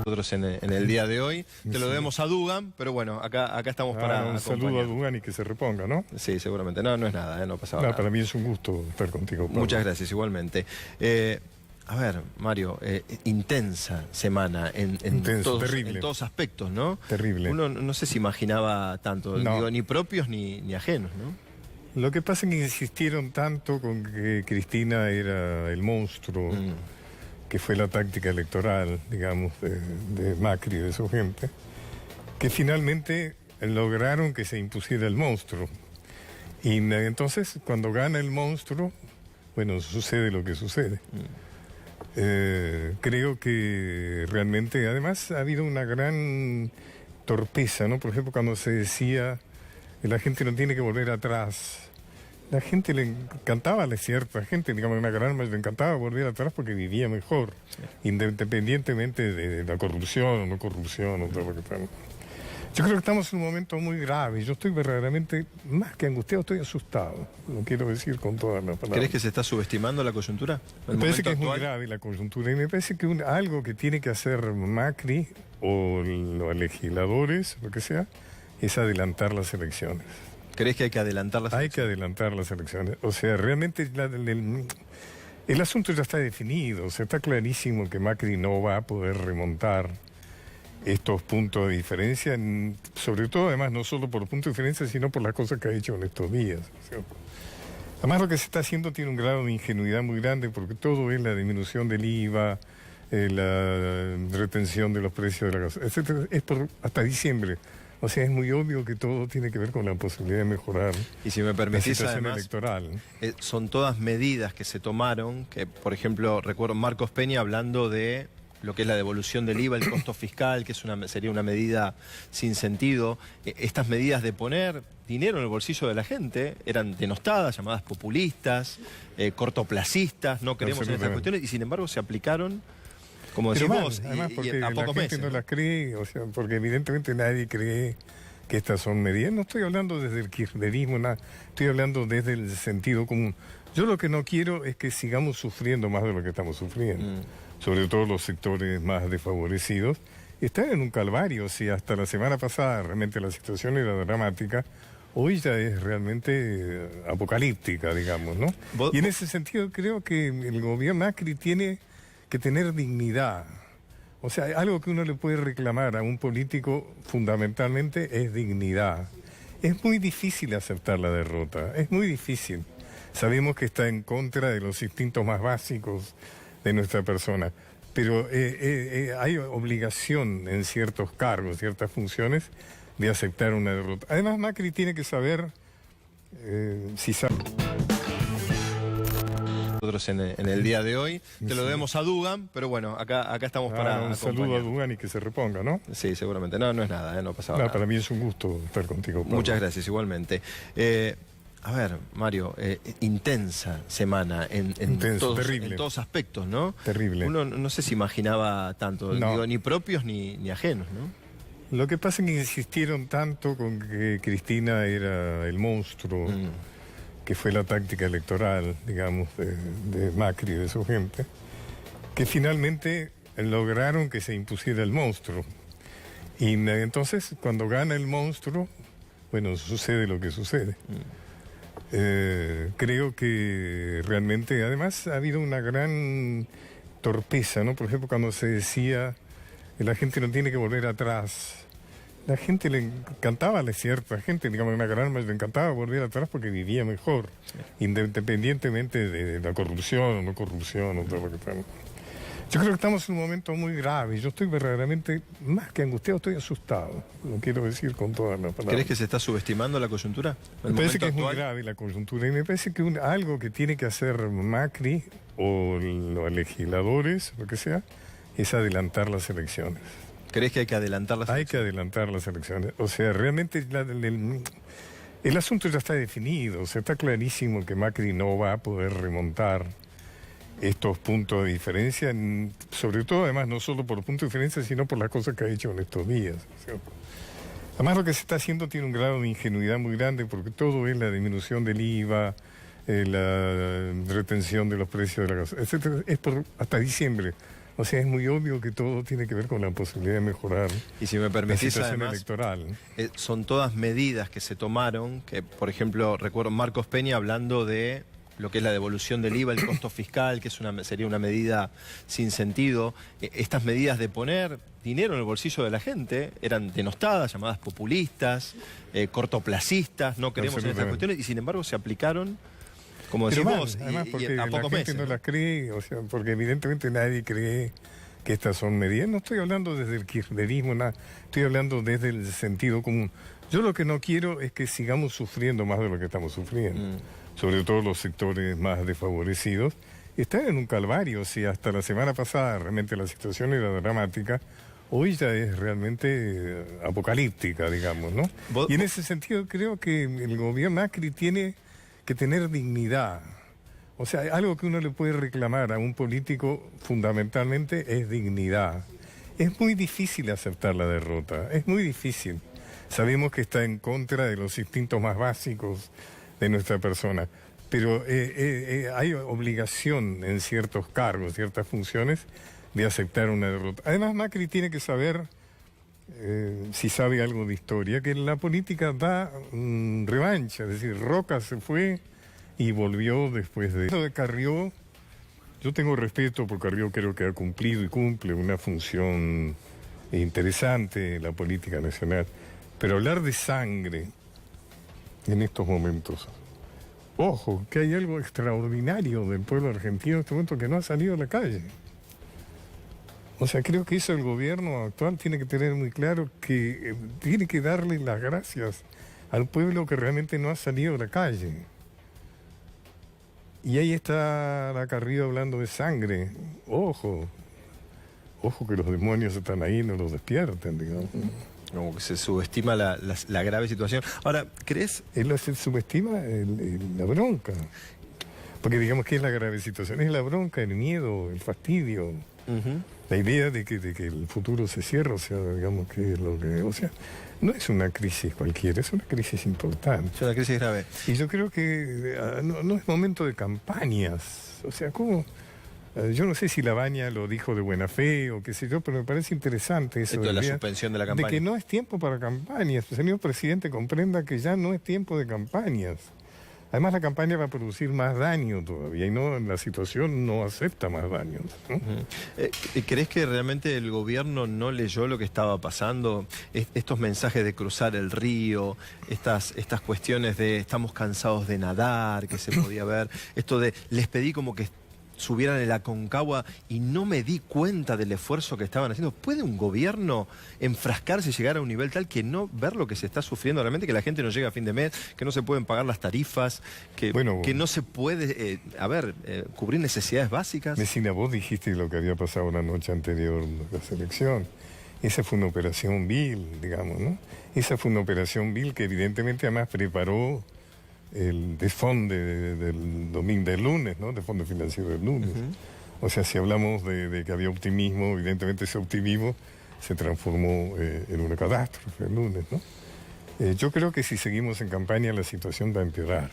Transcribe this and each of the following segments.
nosotros en el día de hoy. Te lo debemos a Dugan, pero bueno, acá estamos para un saludo a Dugan y que se reponga, ¿no? Sí, seguramente. No es nada, no pasaba nada. Para mí es un gusto estar contigo, Pablo. Muchas gracias, igualmente. A ver, Mario, intensa semana en todos aspectos, ¿no? Terrible. Uno no sé si imaginaba tanto, digo, ni propios ni ajenos, ¿no? Lo que pasa es que insistieron tanto con que Cristina era el monstruo, que fue la táctica electoral, digamos, de Macri y de su gente, que finalmente lograron que se impusiera el monstruo. Y entonces, cuando gana el monstruo, bueno, sucede lo que sucede. Creo que realmente, además, ha habido una gran torpeza, ¿no? Por ejemplo, cuando se decía que la gente no tiene que volver atrás. La gente le encantaba, a cierta gente, digamos, una gran mayoría le encantaba volver atrás porque vivía mejor, independientemente de la corrupción o no corrupción o todo lo que estamos. Yo creo que estamos en un momento muy grave. Yo estoy verdaderamente, más que angustiado, estoy asustado. Lo quiero decir con todas las palabras. ¿Crees que se está subestimando la coyuntura? Me parece que es muy grave la coyuntura y me parece que algo que tiene que hacer Macri o los legisladores, lo que sea, es adelantar las elecciones. ¿Crees que hay que adelantar las elecciones? Hay que adelantar las elecciones. O sea, realmente el asunto ya está definido. O sea, está clarísimo que Macri no va a poder remontar estos puntos de diferencia, sobre todo, además, no solo por puntos de diferencia, sino por las cosas que ha hecho en estos días. Además, lo que se está haciendo tiene un grado de ingenuidad muy grande, porque todo es la disminución del IVA, la retención de los precios de la gasolina, etcétera. Es hasta diciembre. O sea, es muy obvio que todo tiene que ver con la posibilidad de mejorar y si me permitís, la situación además, electoral. Son todas medidas que se tomaron, que por ejemplo, recuerdo Marcos Peña hablando de lo que es la devolución del IVA, el costo fiscal, que sería una medida sin sentido. Estas medidas de poner dinero en el bolsillo de la gente eran denostadas, llamadas populistas, cortoplacistas, no creemos en estas cuestiones, y sin embargo se aplicaron, como decimos, además porque a pocos la gente meses, no las cree, o sea, porque evidentemente nadie cree que estas son medidas. No estoy hablando desde el kirchnerismo, estoy hablando desde el sentido común. Yo lo que no quiero es que sigamos sufriendo más de lo que estamos sufriendo, sobre todo los sectores más desfavorecidos. Están en un calvario, si hasta la semana pasada realmente la situación era dramática, hoy ya es realmente apocalíptica, digamos, ¿no? Y en ese sentido creo que el gobierno Macri tiene que tener dignidad. O sea, algo que uno le puede reclamar a un político fundamentalmente es dignidad. Es muy difícil aceptar la derrota, es muy difícil. Sabemos que está en contra de los instintos más básicos de nuestra persona, pero hay obligación en ciertos cargos, ciertas funciones, de aceptar una derrota. Además, Macri tiene que saber si sabe... Nosotros en el día de hoy. Te lo debemos a Dugan, pero bueno, acá estamos para un saludo a Dugan y que se reponga, ¿no? Sí, seguramente. No es nada, no pasaba nada. Para mí es un gusto estar contigo, Pablo. Muchas gracias, igualmente. A ver, Mario, intensa semana en todos aspectos, ¿no? Terrible. Uno no sé si imaginaba tanto, digo, ni propios ni ajenos, ¿no? Lo que pasa es que insistieron tanto con que Cristina era el monstruo, que fue la táctica electoral, digamos, de Macri y de su gente, que finalmente lograron que se impusiera el monstruo. Y entonces, cuando gana el monstruo, bueno, sucede lo que sucede. Creo que realmente, además, ha habido una gran torpeza, ¿no? Por ejemplo, cuando se decía que la gente no tiene que volver atrás. La gente le encantaba, a cierta gente, digamos, una gran mayoría le encantaba volver atrás porque vivía mejor, independientemente de la corrupción o no corrupción o todo lo que estamos. Yo creo que estamos en un momento muy grave. Yo estoy verdaderamente, más que angustiado, estoy asustado. Lo quiero decir con todas las palabras. ¿Crees que se está subestimando la coyuntura? Me parece que es muy grave la coyuntura y me parece que algo que tiene que hacer Macri o los legisladores, lo que sea, es adelantar las elecciones. ¿Crees que hay que adelantar las elecciones? Hay que adelantar las elecciones. O sea, realmente el asunto ya está definido. O sea, está clarísimo que Macri no va a poder remontar estos puntos de diferencia, sobre todo, además, no solo por puntos de diferencia, sino por las cosas que ha hecho en estos días. Además, lo que se está haciendo tiene un grado de ingenuidad muy grande, porque todo es la disminución del IVA, la retención de los precios de la gasolina, etcétera. Es hasta diciembre. O sea, es muy obvio que todo tiene que ver con la posibilidad de mejorar Y si me la permitís, situación además, electoral. son todas medidas que se tomaron, que por ejemplo, recuerdo Marcos Peña hablando de lo que es la devolución del IVA, el costo fiscal, que sería una medida sin sentido. Estas medidas de poner dinero en el bolsillo de la gente eran denostadas, llamadas populistas, cortoplacistas, no creemos en estas cuestiones, y sin embargo se aplicaron, como decís vos, además porque a la pocos gente meses. no las cree, o sea, porque evidentemente nadie cree que estas son medidas. No estoy hablando desde el kirchnerismo, estoy hablando desde el sentido común. Yo lo que no quiero es que sigamos sufriendo más de lo que estamos sufriendo, sobre todo los sectores más desfavorecidos. Están en un calvario. Si hasta la semana pasada realmente la situación era dramática, hoy ya es realmente apocalíptica, digamos, ¿no? Y en ese sentido creo que el gobierno Macri tiene que tener dignidad. O sea, algo que uno le puede reclamar a un político fundamentalmente es dignidad. Es muy difícil aceptar la derrota, es muy difícil. Sabemos que está en contra de los instintos más básicos de nuestra persona, pero hay obligación en ciertos cargos, ciertas funciones, de aceptar una derrota. Además, Macri tiene que saber, si sabe algo de historia, que la política da revancha, es decir, Roca se fue y volvió después de... Lo de Carrió, yo tengo respeto por Carrió, creo que ha cumplido y cumple una función interesante en la política nacional, pero hablar de sangre en estos momentos, ojo, que hay algo extraordinario del pueblo argentino en este momento que no ha salido a la calle. O sea, creo que eso el gobierno actual tiene que tener muy claro, que tiene que darle las gracias al pueblo que realmente no ha salido a la calle. Y ahí está la Carrillo hablando de sangre. Ojo, ojo que los demonios están ahí, no los despierten, digamos. Como que se subestima la grave situación. Ahora, ¿crees? Él se subestima la bronca. Porque digamos, ¿qué es la grave situación? Es la bronca, el miedo, el fastidio. La idea de que el futuro se cierra, o sea, digamos que es lo que... O sea, no es una crisis cualquiera, es una crisis importante. Es una crisis grave. Y yo creo que no es momento de campañas. O sea, ¿cómo...? Yo no sé si Labaña lo dijo de buena fe o qué sé yo, pero me parece interesante eso. Esto de la suspensión de la campaña. De que no es tiempo para campañas. El señor presidente comprenda que ya no es tiempo de campañas. Además, la campaña va a producir más daño todavía y no, la situación no acepta más daños, ¿no? ¿Crees que realmente el gobierno no leyó lo que estaba pasando? Estos mensajes de cruzar el río, estas cuestiones de estamos cansados de nadar, que se podía ver, esto de les pedí como que subieran el Aconcagua y no me di cuenta del esfuerzo que estaban haciendo. ¿Puede un gobierno enfrascarse y llegar a un nivel tal que no ver lo que se está sufriendo realmente, que la gente no llega a fin de mes, que no se pueden pagar las tarifas, que no se puede, cubrir necesidades básicas? Messina, vos dijiste lo que había pasado la noche anterior de la selección. Esa fue una operación vil, digamos, ¿no? Esa fue una operación vil que evidentemente además preparó el desfonde del lunes, ¿no? Desfonde financiero del lunes. O sea, si hablamos de que había optimismo, evidentemente ese optimismo se transformó en una catástrofe el lunes, ¿no? Yo creo que si seguimos en campaña la situación va a empeorar.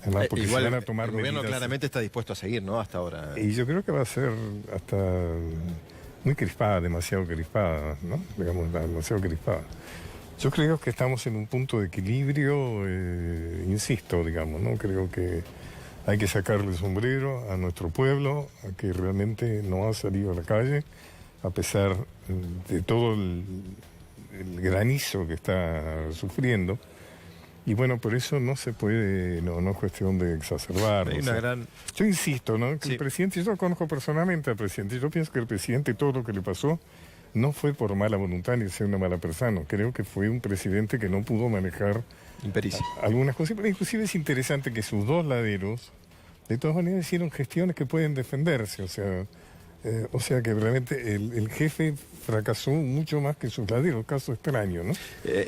Además, porque igual se van a tomar el gobierno medidas, claramente está dispuesto a seguir, ¿no? Hasta ahora. Y yo creo que va a ser hasta muy crispada, demasiado crispada, ¿no? Digamos, demasiado crispada. Yo creo que estamos en un punto de equilibrio, insisto, digamos, ¿no? Creo que hay que sacarle el sombrero a nuestro pueblo, a que realmente no ha salido a la calle, a pesar de todo el granizo que está sufriendo. Y bueno, por eso no se puede, no es cuestión de exacerbar. Hay una gran... Yo insisto, ¿no? Que sí. El presidente, yo lo conozco personalmente al presidente, yo pienso que el presidente, todo lo que le pasó, no fue por mala voluntad ni ser una mala persona. Creo que fue un presidente que no pudo manejar impericia. Algunas cosas. Pero inclusive es interesante que sus dos laderos, de todas maneras, hicieron gestiones que pueden defenderse. O sea que realmente el jefe fracasó mucho más que sus laderos. Caso extraño, ¿no?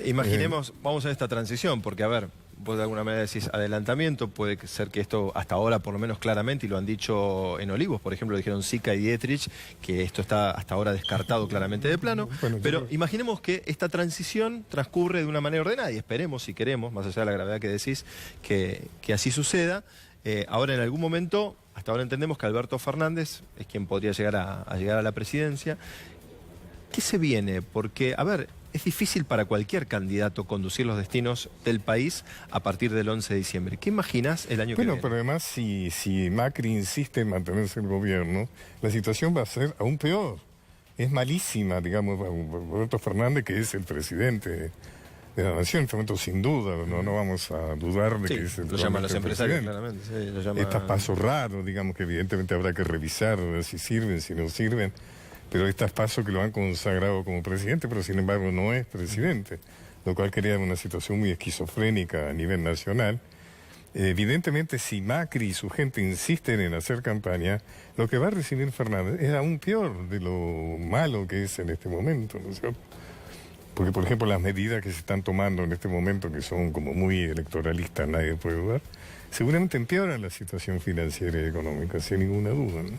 Imaginemos, vamos a esta transición, porque a ver, vos de alguna manera decís adelantamiento, puede ser que esto hasta ahora por lo menos claramente, y lo han dicho en Olivos, por ejemplo, dijeron Sica y Dietrich, que esto está hasta ahora descartado claramente de plano, pero imaginemos que esta transición transcurre de una manera ordenada y esperemos, si queremos, más allá de la gravedad que decís, que así suceda. Ahora en algún momento, hasta ahora entendemos que Alberto Fernández es quien podría llegar a llegar a la presidencia. ¿Qué se viene? Porque, a ver, es difícil para cualquier candidato conducir los destinos del país a partir del 11 de diciembre. ¿Qué imaginas el año que viene? Bueno, pero además si Macri insiste en mantenerse en el gobierno, la situación va a ser aún peor. Es malísima, digamos, Alberto Fernández, que es el presidente de la nación en este momento, sin duda, no vamos a dudar de Sí, que es el lo llaman los empresarios, presidente. claramente. Sí, lo llaman... Estos pasos raros, digamos que evidentemente habrá que revisar si sirven, si no sirven, pero estos pasos que lo han consagrado como presidente, pero sin embargo no es presidente, lo cual crea una situación muy esquizofrénica a nivel nacional. Evidentemente, si Macri y su gente insisten en hacer campaña, lo que va a recibir Fernández es aún peor de lo malo que es en este momento, ¿no es cierto? Porque, por ejemplo, las medidas que se están tomando en este momento, que son como muy electoralistas, nadie puede dudar, seguramente empeoran la situación financiera y económica, sin ninguna duda, ¿no?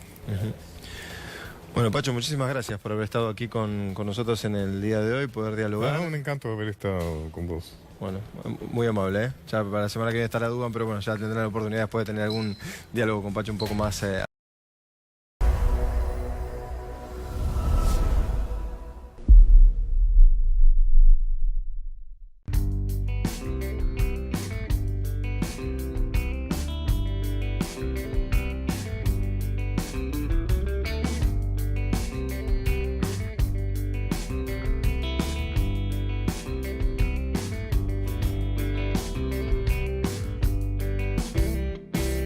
Bueno, Pacho, muchísimas gracias por haber estado aquí con nosotros en el día de hoy, poder dialogar. Un encanto haber estado con vos. Bueno, muy amable, ¿eh? Ya para la semana que viene estará Dugan, pero bueno, ya tendrán la oportunidad después de tener algún diálogo con Pacho un poco más...